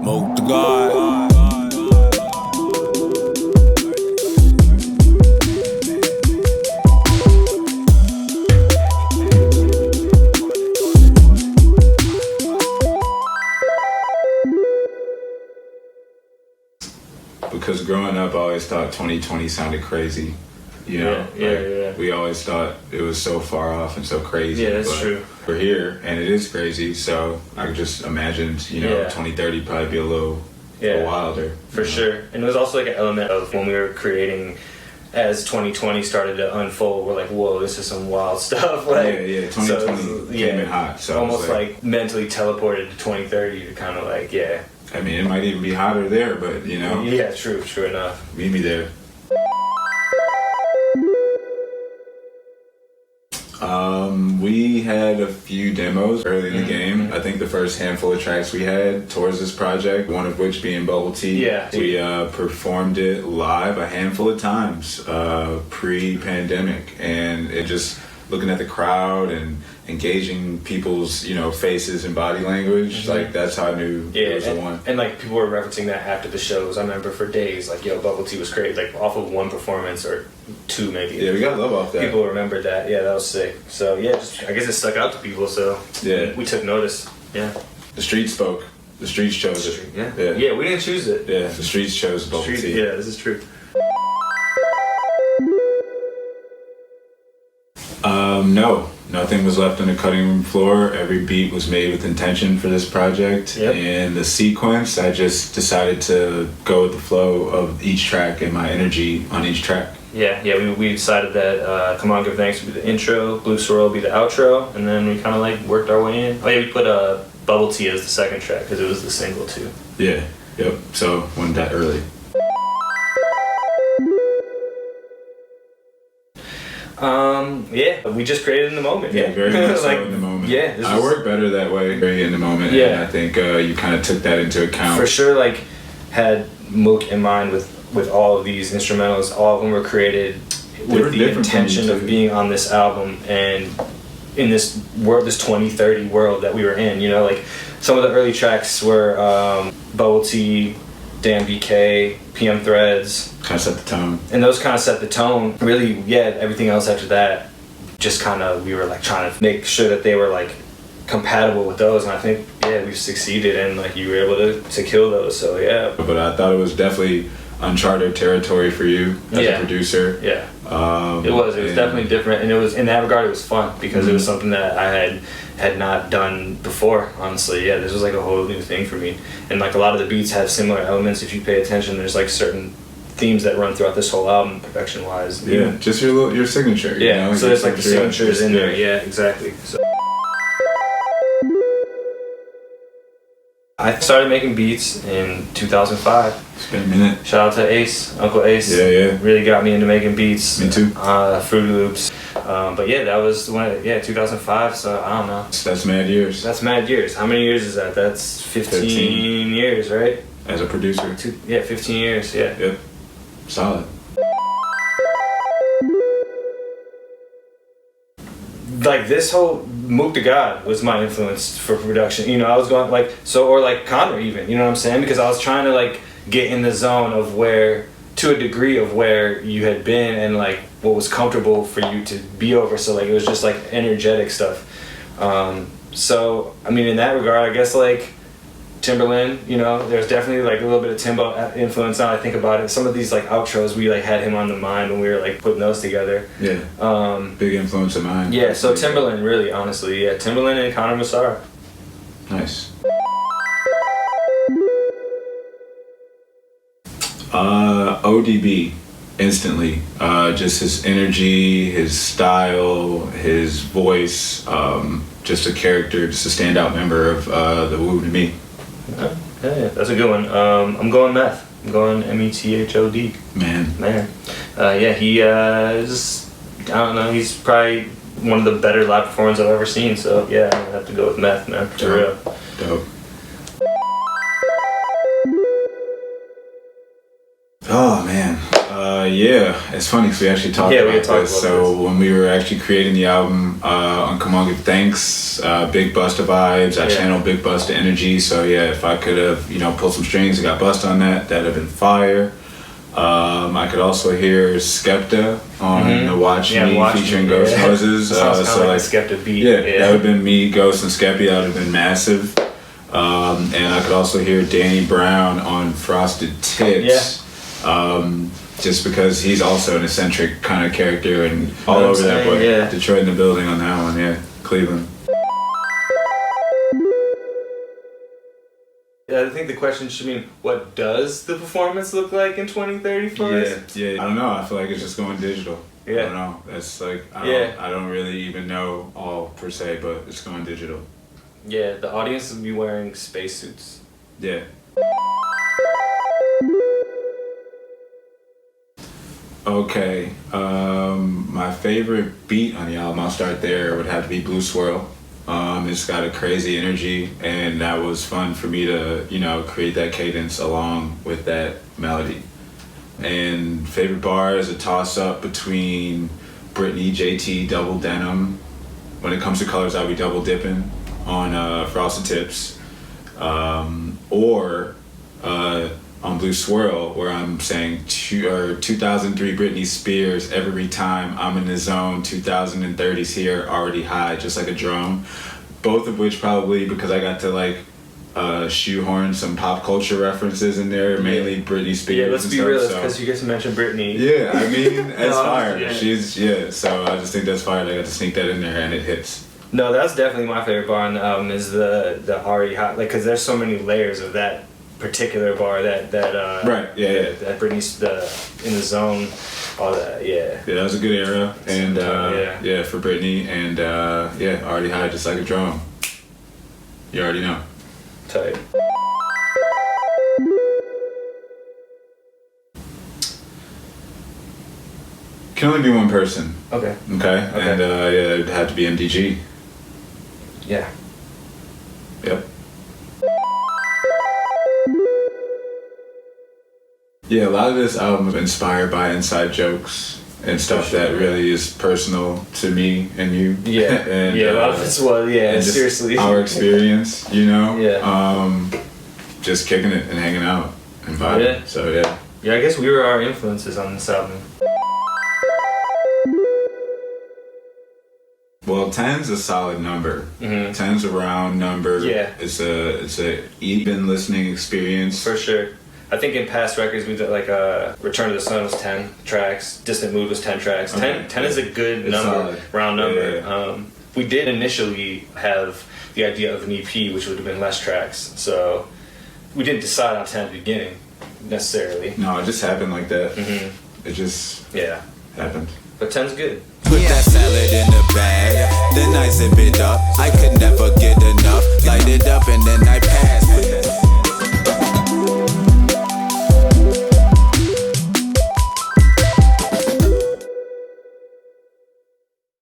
Mooke the God. Because growing up, I always thought 2020 sounded crazy. You know, yeah. We always thought it was so far off and so crazy. Yeah, that's true. We're here, and it is crazy. So I just imagined, 2030 probably be a little wilder. For sure. And it was also like an element of when we were creating, as 2020 started to unfold, we're like, whoa, this is some wild stuff. Like, 2020 came in hot. So almost like mentally teleported to 2030 to kind of like, I mean, it might even be hotter there, but Yeah, true enough. Meet me there. We had a few demos early in the game. I think the first handful of tracks we had towards this project, one of which being WOULDTE. Yeah. We performed it live a handful of times pre-pandemic, and it just looking at the crowd and engaging people's faces and body language, like that's how I knew it was the one. And like people were referencing that after the shows. I remember for days like, WOULDTE was great, like off of one performance or two maybe. Yeah, we got love off that. People remembered that. Yeah, that was sick. So I guess it stuck out to people, so we took notice. Yeah. The streets spoke. The streets chose it. Yeah, we didn't choose it. Yeah, the streets chose WOULDTE. Yeah, this is true. No, nothing was left on the cutting room floor. Every beat was made with intention for this project. Yep. And the sequence, I just decided to go with the flow of each track and my energy on each track. Yeah, we decided that Come On Give Thanks would be the intro, Blue Swirl would be the outro, and then we kind of like worked our way in. Oh yeah, we put WOULDTE as the second track because it was the single too. Yeah, yep, so went that early. We just created in the moment. Yeah, very much so in the moment. Yeah, I work better that way, very in the moment. Yeah, and I think you kind of took that into account. For sure, like had Mooke in mind with all of these instrumentals. All of them were created with the intention of being on this album and in this world, this 2030 world that we were in. Like some of the early tracks were WOULDTE, Damn BK, PM Threads. Kind of set the tone. And those kind of set the tone. Really, everything else after that, just kind of, we were like trying to make sure that they were like compatible with those. And I think, we've succeeded and like you were able to kill those. So But I thought it was definitely uncharted territory for you as a producer. Yeah. It was definitely different. And it was, in that regard, it was fun because it was something that I had not done before, honestly. Yeah, this was like a whole new thing for me. And like a lot of the beats have similar elements. If you pay attention, there's like certain themes that run throughout this whole album, production wise. Yeah, just your signature. Yeah, so there's like the signatures in there. Yeah, exactly. So I started making beats in 2005. It's been a minute. Shout out to Ace, Uncle Ace. Yeah. Really got me into making beats. Me too. Fruity Loops. But that was when 2005, so I don't know. That's mad years. That's mad years. How many years is that? That's 15 years, right? As a producer. 15 years, yeah. Yep. Solid. Like this whole Mooke the God was my influence for production. I was going like Connor even, you know what I'm saying? Because I was trying to like get in the zone of where, to a degree of where you had been and like what was comfortable for you to be over. So like it was just like energetic stuff. So I mean in that regard, I guess like Timberland, there's definitely like a little bit of Timbo influence now I think about it. Some of these like outros, we like had him on the mind when we were like putting those together. Yeah. Big influence of mine. Yeah, so Timberland really, honestly. Yeah, Timberland and Connor Massara. Nice. ODB, instantly. Just his energy, his style, his voice, just a character, just a standout member of the Wu to me. Yeah, that's a good one. I'm going Meth. I'm going METHOD. Man. He is, I don't know, he's probably one of the better live performers I've ever seen. So I'm gonna have to go with Meth, man. For real. Dope. Oh man. Yeah, it's funny because we actually talked about this. So when we were actually creating the album on Come On Give Thanks, Big Busta vibes, I channeled Big Busta energy. So yeah, if I could have, you know, pulled some strings and got Busta on that, that'd have been fire. I could also hear Skepta on the Watch Me featuring Ghost Moses. So like a Skepta beat. Yeah, that would have been me, Ghost, and Skepta. That would have been massive. And I could also hear Danny Brown on Frosted Tips. Just because he's also an eccentric kind of character and all over that boy. Yeah. Detroit in the building on that one, yeah. Cleveland. I think the question should be, what does the performance look like in 2030 for us? Yeah, I don't know. I feel like it's just going digital. Yeah. I don't know. That's like, I don't really even know all per se, but it's going digital. Yeah, the audience will be wearing spacesuits. Yeah. Okay, my favorite beat on the album, I'll start there, would have to be Blue Swirl. It's got a crazy energy, and that was fun for me to, you know, create that cadence along with that melody. And favorite bar is a toss-up between Britney, JT, Double Denim. When it comes to colors, I'll be double dipping on Frosted Tips. Or on Blue Swirl, where I'm saying 2003 Britney Spears, every time I'm in the zone, 2030's here, already high, just like a drum. Both of which probably because I got to like shoehorn some pop culture references in there, mainly Britney Spears. Yeah, let's be real, because you get to mention Britney. Yeah, I mean, that's fire. Yeah. So I just think that's fire. I got to sneak that in there and it hits. No, that's definitely my favorite bar on the album is the already hot, like, because there's so many layers of that particular bar that Britney's in the zone, all that. Yeah, that was a good era, and for Britney, and already high, just like a drum. You already know. Tight. Can only be one person. Okay. And it'd have to be MDG. Yeah. Yep. Yeah, a lot of this album is inspired by inside jokes and stuff that really is personal to me and you. Yeah, and, a lot of it's seriously. Our experience, you know? Yeah. Just kicking it and hanging out and vibing. Yeah. So, yeah. Yeah, I guess we were our influences on this album. Well, 10's a solid number. 10's a round number. Yeah. It's a even listening experience. For sure. I think in past records we did like Return to the Sun was 10 tracks, Distant Mood was 10 tracks. 10 is a good number, round number. Yeah. We did initially have the idea of an EP, which would have been less tracks. So we didn't decide on 10 at the beginning, necessarily. No, it just happened like that. It just happened. But 10's good. Put that salad in the bag, then I zip it up. I could never get enough. Light it up